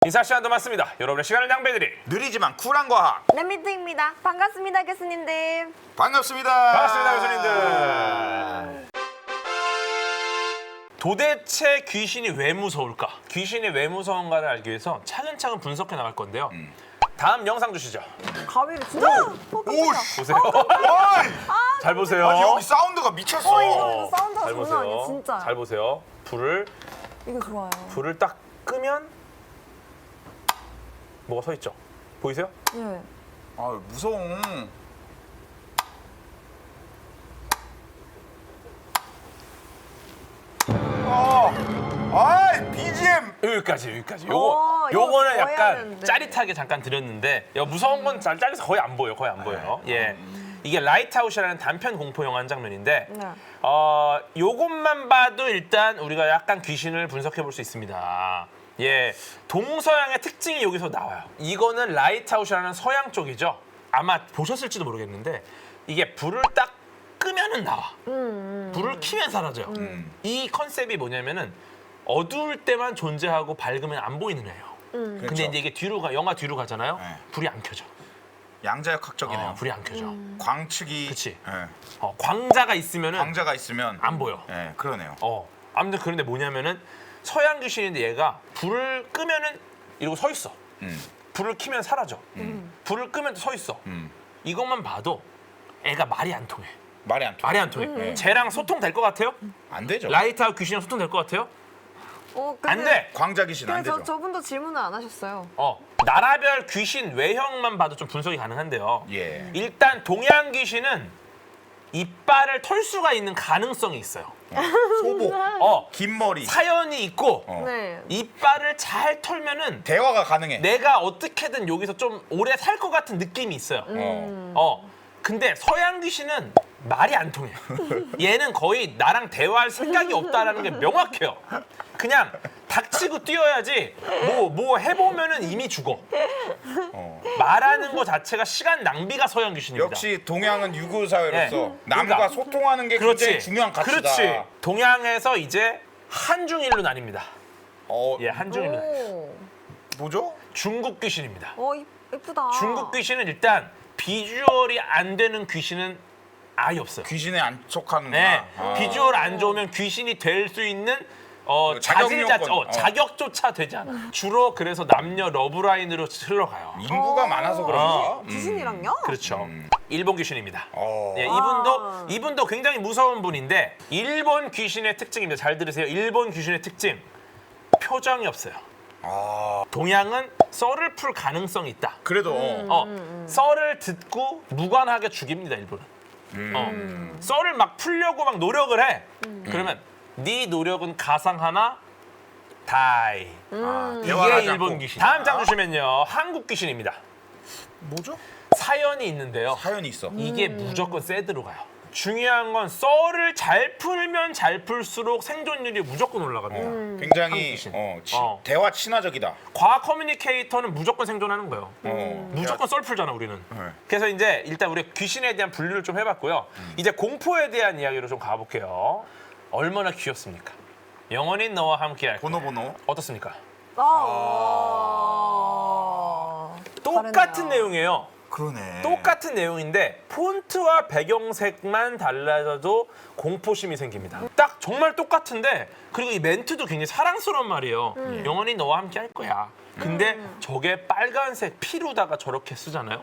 인사 시간도 맞습니다. 여러분의 시간을 낭비해드릴 느리지만 쿨한 과학. 랩미트입니다. 반갑습니다, 교수님들. 반갑습니다. 반갑습니다, 교수님들. 도대체 귀신이 왜 무서울까? 귀신이 왜 무서운가를 알기 위해서 차근차근 분석해 나갈 건데요. 다음 영상 주시죠. 가위를 진짜. 오씨. 보세요. 잘 보세요. 아니 여기 사운드가 미쳤어. 이거 사운드가 잘 장난 보세요. 아니야, 진짜. 잘 보세요. 이거 좋아요. 불을 딱 끄면 뭐가 서 있죠? 보이세요? 예. 아 무서워. BGM. 여기까지. 이거 요거는 더 해야 약간 되는데. 짜릿하게 잠깐 드렸는데 무서운 건 짜릿해서 거의 안 보여. 예. 이게 라이트아웃이라는 단편 공포 영화 한 장면인데 네. 요것만 봐도 일단 우리가 약간 귀신을 분석해 볼 수 있습니다. 예. 동서양의 특징이 여기서 나와요. 이거는 라이트아웃이라는 서양 쪽이죠. 아마 보셨을지도 모르겠는데 이게 불을 딱 끄면은 나와. 불을 켜면 사라져요. 이 컨셉이 뭐냐면은 어두울 때만 존재하고 밝으면 안 보이는 애예요. 근데 그렇죠. 이제 이게 영화 뒤로 가잖아요. 네. 불이 안 켜져. 양자역학적이네요. 불이 안 켜져. 광측이. 그치. 예. 광자가 있으면은 광자가 있으면 안 보여. 예, 그러네요. 아무튼 그런데 뭐냐면은 서양 귀신인데 얘가 불을 끄면은 이러고 서 있어. 불을 켜면 사라져. 불을 끄면 또 서 있어. 이것만 봐도 애가 말이 안 통해. 말이 안 통해. 말이 안 통해. 쟤랑 소통 될 것 같아요? 안 되죠. 라이트아웃 귀신이랑 소통 될 것 같아요? 근데 안 돼. 광자 귀신 안 근데 되죠. 저분도 질문을 안 하셨어요. 나라별 귀신 외형만 봐도 좀 분석이 가능한데요. 예. 일단 동양 귀신은 이빨을 털 수가 있는 가능성이 있어요. 소복. 긴 머리. 사연이 있고 네. 이빨을 잘 털면은 대화가 가능해. 내가 어떻게든 여기서 좀 오래 살 것 같은 느낌이 있어요. 근데 서양 귀신은 말이 안 통해요. 얘는 거의 나랑 대화할 생각이 없다라는 게 명확해요. 그냥 닥치고 뛰어야지 뭐 해보면은 이미 죽어. 말하는 거 자체가 시간 낭비가 서양 귀신입니다. 역시 동양은 유구 사회로서 네. 남과 그러니까. 소통하는 게 그렇지. 굉장히 중요한 가치다. 그렇지. 동양에서 이제 한중일로 나뉩니다. 어, 예, 한중일로 나뉩니다. 오. 뭐죠? 중국 귀신입니다. 예쁘다. 중국 귀신은 일단 비주얼이 안 되는 귀신은 아예 없어요. 귀신에 안 속하는구나. 네, 비주얼 안 좋으면 귀신이 될 수 있는 자격 자질자 요건. 자격조차 되지 않아. 주로 그래서 남녀 러브라인으로 흘러가요. 인구가 많아서 그런가? 귀신이랑요? 그렇죠. 일본 귀신입니다. 어. 예, 이분도 굉장히 무서운 분인데 일본 귀신의 특징입니다. 잘 들으세요. 일본 귀신의 특징. 표정이 없어요. 동양은 썰을 풀 가능성이 있다. 그래도 썰을 듣고 무관하게 죽입니다. 일본은. 썰을 막 풀려고 막 노력을 해. 그러면 네 노력은 가상하나 다이. 대화를 하지 이게 일본 않고. 귀신. 다음 장 주시면요. 한국 귀신입니다. 뭐죠? 사연이 있는데요. 사연이 있어. 이게 무조건 세드로 가요. 중요한 건 썰을 잘 풀면 잘 풀수록 생존율이 무조건 올라갑니다. 굉장히 귀신. 대화 친화적이다. 과학 커뮤니케이터는 무조건 생존하는 거예요. 어. 무조건 썰 풀잖아 우리는. 네. 그래서 이제 일단 우리 귀신에 대한 분류를 좀 해봤고요. 이제 공포에 대한 이야기로 좀 가볼게요. 얼마나 귀엽습니까? 영원히 너와 함께할 거야. 번호. 어떻습니까? 다르네요. 똑같은 내용이에요. 그러네. 똑같은 내용인데 폰트와 배경색만 달라져도 공포심이 생깁니다. 딱 정말 똑같은데 그리고 이 멘트도 굉장히 사랑스러운 말이에요. 영원히 너와 함께 할 거야. 근데 저게 빨간색 피로다가 저렇게 쓰잖아요.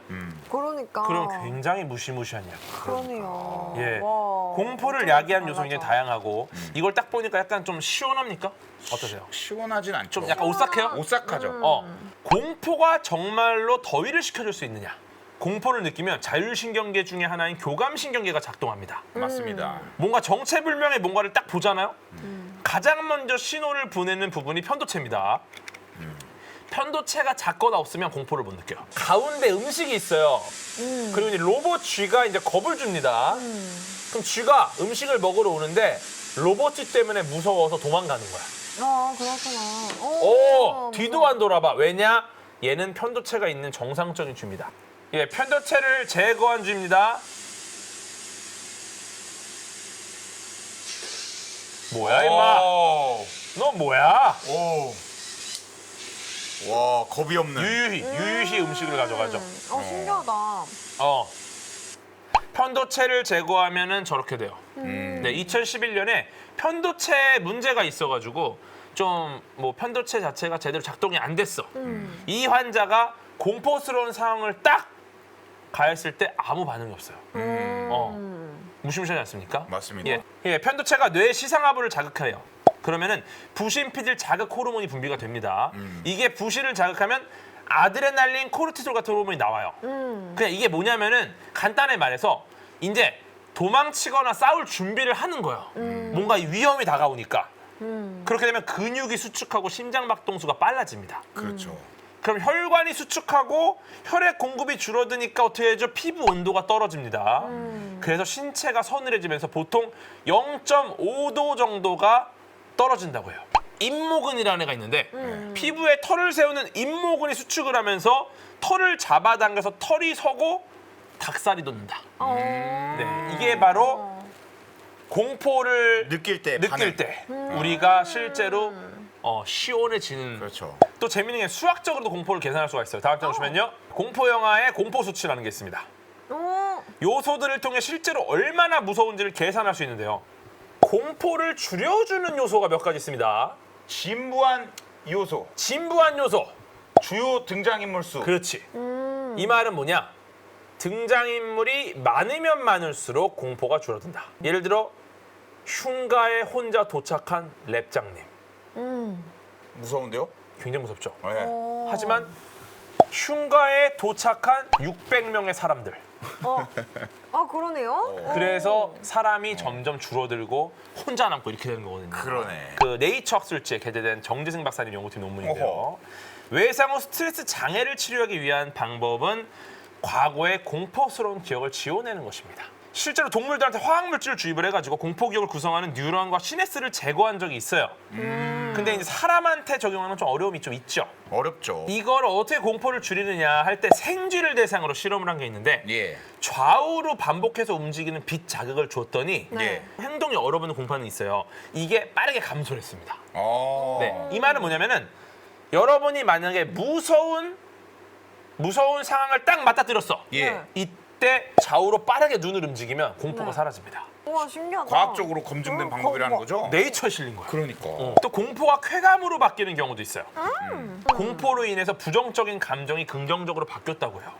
그러니까. 그럼 굉장히 무시무시한 이야기. 그러네요. 예. 와, 공포를 완전 야기한 요소 굉장히 달라져. 다양하고 이걸 딱 보니까 약간 좀 시원합니까? 어떠세요? 시원하진 않죠. 좀 약간 오싹해요? 오싹하죠. 공포가 정말로 더위를 식혀줄 수 있느냐? 공포를 느끼면 자율신경계 중에 하나인 교감신경계가 작동합니다. 맞습니다. 뭔가 정체불명의 뭔가를 딱 보잖아요. 가장 먼저 신호를 보내는 부분이 편도체입니다. 편도체가 작거나 없으면 공포를 못 느껴요. 가운데 음식이 있어요. 그리고 이제 로봇 쥐가 이제 겁을 줍니다. 그럼 쥐가 음식을 먹으러 오는데 로봇 쥐 때문에 무서워서 도망가는 거야. 그렇구나. 오, 뒤도 안 돌아봐. 왜냐? 얘는 편도체가 있는 정상적인 쥐입니다. 예, 편도체를 제거한 쥐입니다. 뭐야, 임마? 오. 너 뭐야? 오. 와 겁이 없는. 유유히 음식을 가져가죠. 신기하다. 편도체를 제거하면은 저렇게 돼요. 네, 2011년에 편도체에 문제가 있어가지고 좀 뭐 편도체 자체가 제대로 작동이 안 됐어. 이 환자가 공포스러운 상황을 딱 가했을 때 아무 반응이 없어요. 무시무시하지 않습니까? 맞습니다. 예, 편도체가 뇌의 시상하부를 자극해요. 그러면은 부신피질 자극 호르몬이 분비가 됩니다. 이게 부신을 자극하면 아드레날린, 코르티솔 같은 호르몬이 나와요. 그냥 이게 뭐냐면은 간단히 말해서 이제 도망치거나 싸울 준비를 하는 거예요. 뭔가 위험이 다가오니까. 그렇게 되면 근육이 수축하고 심장 박동수가 빨라집니다. 그렇죠. 그럼 혈관이 수축하고 혈액 공급이 줄어드니까 어떻게 되죠? 피부 온도가 떨어집니다. 그래서 신체가 서늘해지면서 보통 0.5도 정도가 떨어진다고 해요. 임모근이라는 애가 있는데 피부에 털을 세우는 임모근이 수축을 하면서 털을 잡아당겨서 털이 서고 닭살이 돋는다. 네, 이게 바로 공포를 느낄 때. 우리가 실제로 시원해지는. 그렇죠. 또 재밌는 게 수학적으로도 공포를 계산할 수가 있어요. 다음 장 보시면요. 공포 영화의 공포 수치라는 게 있습니다. 요소들을 통해 실제로 얼마나 무서운지를 계산할 수 있는데요. 공포를 줄여주는 요소가 몇 가지 있습니다. 진부한 요소. 진부한 요소. 주요 등장인물 수. 그렇지. 이 말은 뭐냐? 등장인물이 많으면 많을수록 공포가 줄어든다. 예를 들어 흉가에 혼자 도착한 랩장님. 무서운데요? 굉장히 무섭죠. 네. 하지만 흉가에 도착한 600명의 사람들. 그러네요. 그래서 사람이 점점 줄어들고 혼자 남고 이렇게 되는 거거든요. 그러네. 그 네이처 학술지에 게재된 정재승 박사님 연구팀 논문인데요. 외상 후 스트레스 장애를 치료하기 위한 방법은 과거의 공포스러운 기억을 지워내는 것입니다. 실제로 동물들한테 화학물질을 주입을 해가지고 공포 기억을 구성하는 뉴런과 시내스를 제거한 적이 있어요. 근데 이제 사람한테 적용하는 좀 어려움이 좀 있죠. 어렵죠. 이걸 어떻게 공포를 줄이느냐 할 때 생쥐를 대상으로 실험을 한 게 있는데 예. 좌우로 반복해서 움직이는 빛 자극을 줬더니 네. 행동이 얼어붙는 공포는 있어요. 이게 빠르게 감소를 했습니다. 네. 이 말은 뭐냐면은 여러분이 만약에 무서운 상황을 딱 맞닥뜨렸어. 예. 이때 좌우로 빠르게 눈을 움직이면 공포가 사라집니다. 우와, 신기하다. 과학적으로 검증된 방법이라는 거죠? 네이처에 실린 거야. 그러니까. 또 공포가 쾌감으로 바뀌는 경우도 있어요. 공포로 인해서 부정적인 감정이 긍정적으로 바뀌었다고 해요.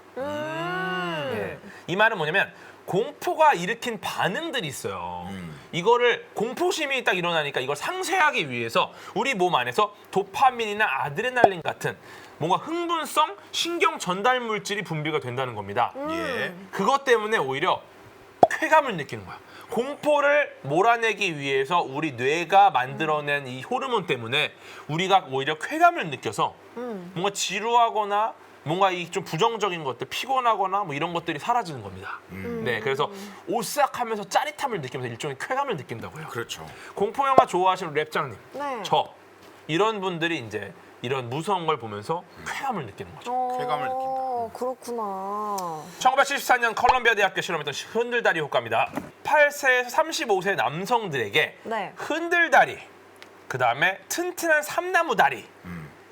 예. 이 말은 뭐냐면 공포가 일으킨 반응들이 있어요. 이거를 공포심이 딱 일어나니까 이걸 상쇄하기 위해서 우리 몸 안에서 도파민이나 아드레날린 같은 뭔가 흥분성 신경 전달 물질이 분비가 된다는 겁니다. 예. 그것 때문에 오히려 쾌감을 느끼는 거야. 공포를 몰아내기 위해서 우리 뇌가 만들어낸 이 호르몬 때문에 우리가 오히려 쾌감을 느껴서 뭔가 지루하거나 뭔가 이 좀 부정적인 것들, 피곤하거나 뭐 이런 것들이 사라지는 겁니다. 네, 그래서 오싹하면서 짜릿함을 느끼면서 일종의 쾌감을 느낀다고요. 그렇죠. 공포 영화 좋아하시는 랩장님, 네. 저 이런 분들이 이제 이런 무서운 걸 보면서 쾌감을 느끼는 거죠. 쾌감을 느낀다. 그렇구나. 1974년 컬럼비아 대학교 실험했던 흔들다리 효과입니다. 8세에서 35세 남성들에게 네. 흔들다리, 그 다음에 튼튼한 삼나무 다리,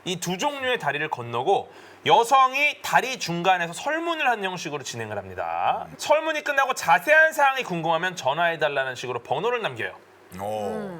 이 두 종류의 다리를 건너고 여성이 다리 중간에서 설문을 하는 형식으로 진행을 합니다. 설문이 끝나고 자세한 사항이 궁금하면 전화해달라는 식으로 번호를 남겨요.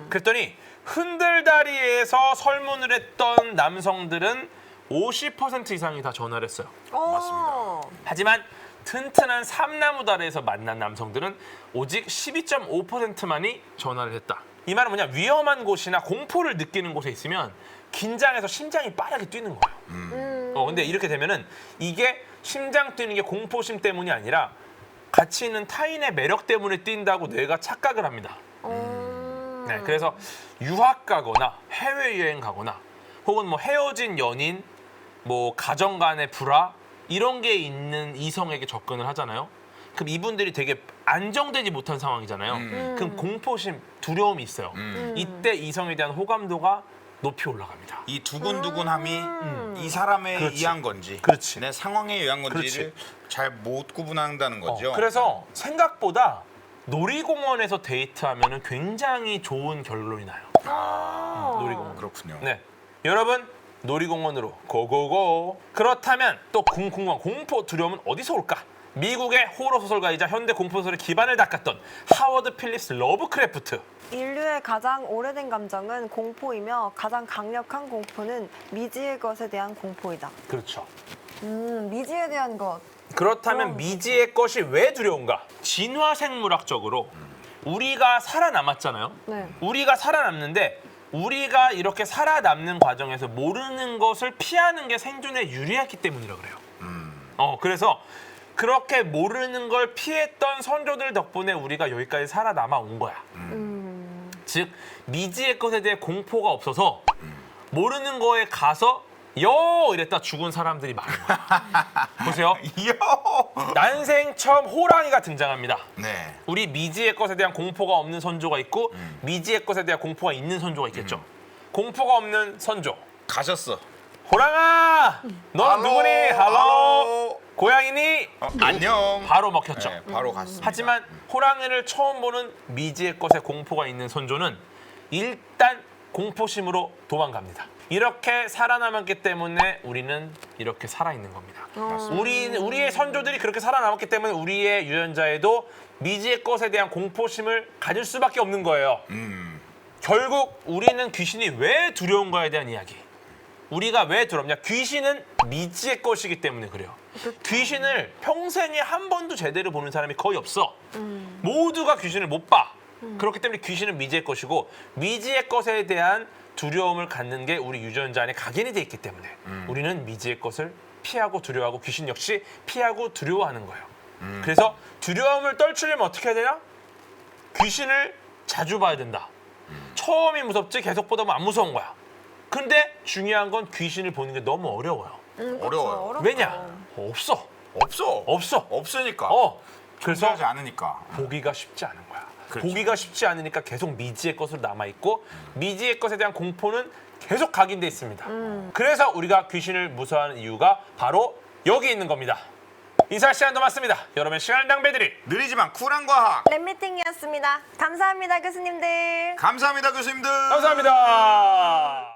그랬더니 흔들다리에서 설문을 했던 남성들은 50% 이상이 다 전화를 했어요. 맞습니다. 하지만 튼튼한 삼나무 다리에서 만난 남성들은 오직 12.5%만이 전화를 했다. 이 말은 뭐냐? 위험한 곳이나 공포를 느끼는 곳에 있으면 긴장해서 심장이 빠르게 뛰는 거예요. 근데 이렇게 되면은 이게 심장 뛰는 게 공포심 때문이 아니라 같이 있는 타인의 매력 때문에 뛴다고 뇌가 착각을 합니다. 네, 그래서 유학 가거나 해외여행 가거나 혹은 뭐 헤어진 연인, 뭐 가정 간의 불화 이런 게 있는 이성에게 접근을 하잖아요. 그럼 이분들이 되게 안정되지 못한 상황이잖아요. 그럼 공포심, 두려움이 있어요. 이때 이성에 대한 호감도가 높이 올라갑니다. 이 두근두근함이 이 사람에 그렇지. 의한 건지 그렇지. 내 상황에 의한 건지를 잘 못 구분한다는 거죠. 그래서 생각보다 놀이공원에서 데이트하면 굉장히 좋은 결론이 나요. 놀이공원. 그렇군요. 네, 여러분 놀이공원으로 고고고. 그렇다면 또 궁금한 공포 두려움은 어디서 올까? 미국의 호러 소설가이자 현대 공포 소설의 기반을 닦았던 하워드 필립스 러브크래프트. 인류의 가장 오래된 감정은 공포이며 가장 강력한 공포는 미지의 것에 대한 공포이다. 그렇죠. 미지에 대한 것. 그렇다면 미지의 것이 왜 두려운가? 진화생물학적으로 우리가 살아남았잖아요. 네. 우리가 살아남는데 우리가 이렇게 살아남는 과정에서 모르는 것을 피하는 게 생존에 유리했기 때문이라 그래요. 그래서 그렇게 모르는 걸 피했던 선조들 덕분에 우리가 여기까지 살아남아 온 거야. 즉 미지의 것에 대해 공포가 없어서 모르는 거에 가서 이랬다 죽은 사람들이 많은 거야. 보세요. 난생 처음 호랑이가 등장합니다. 네. 우리 미지의 것에 대한 공포가 없는 선조가 있고 미지의 것에 대한 공포가 있는 선조가 있겠죠. 공포가 없는 선조. 가셨어. 호랑아! 넌 할로, 누구니? 할로! 할로. 고양이니? 안녕. 바로 먹혔죠. 네, 바로 갔습니다. 하지만 호랑이를 처음 보는 미지의 것에 공포가 있는 선조는 일단 공포심으로 도망갑니다. 이렇게 살아남았기 때문에 우리는 이렇게 살아있는 겁니다. 우리의 선조들이 그렇게 살아남았기 때문에 우리의 유전자에도 미지의 것에 대한 공포심을 가질 수밖에 없는 거예요. 결국 우리는 귀신이 왜 두려운가에 대한 이야기. 우리가 왜 두렵냐? 귀신은 미지의 것이기 때문에 그래요. 귀신을 평생에 한 번도 제대로 보는 사람이 거의 없어. 모두가 귀신을 못 봐. 그렇기 때문에 귀신은 미지의 것이고 미지의 것에 대한 두려움을 갖는 게 우리 유전자 안에 각인이 돼 있기 때문에 우리는 미지의 것을 피하고 두려워하고 귀신 역시 피하고 두려워하는 거예요. 그래서 두려움을 떨치려면 어떻게 해야 되냐? 귀신을 자주 봐야 된다. 처음이 무섭지 계속 보다 보면 안 무서운 거야. 근데 중요한 건 귀신을 보는 게 너무 어려워요. 어려워요. 어렵죠. 왜냐? 없어. 없어. 없어. 없으니까. 그래서 하지 않으니까. 보기가 쉽지 않은 거야. 그렇죠. 보기가 쉽지 않으니까 계속 미지의 것으로 남아있고 미지의 것에 대한 공포는 계속 각인돼 있습니다. 그래서 우리가 귀신을 무서워하는 이유가 바로 여기 있는 겁니다. 인사 시간도 맞습니다. 여러분의 시간 낭비들이 느리지만 쿨한 과학. 랩미팅이었습니다. 감사합니다, 교수님들. 감사합니다, 교수님들. 감사합니다.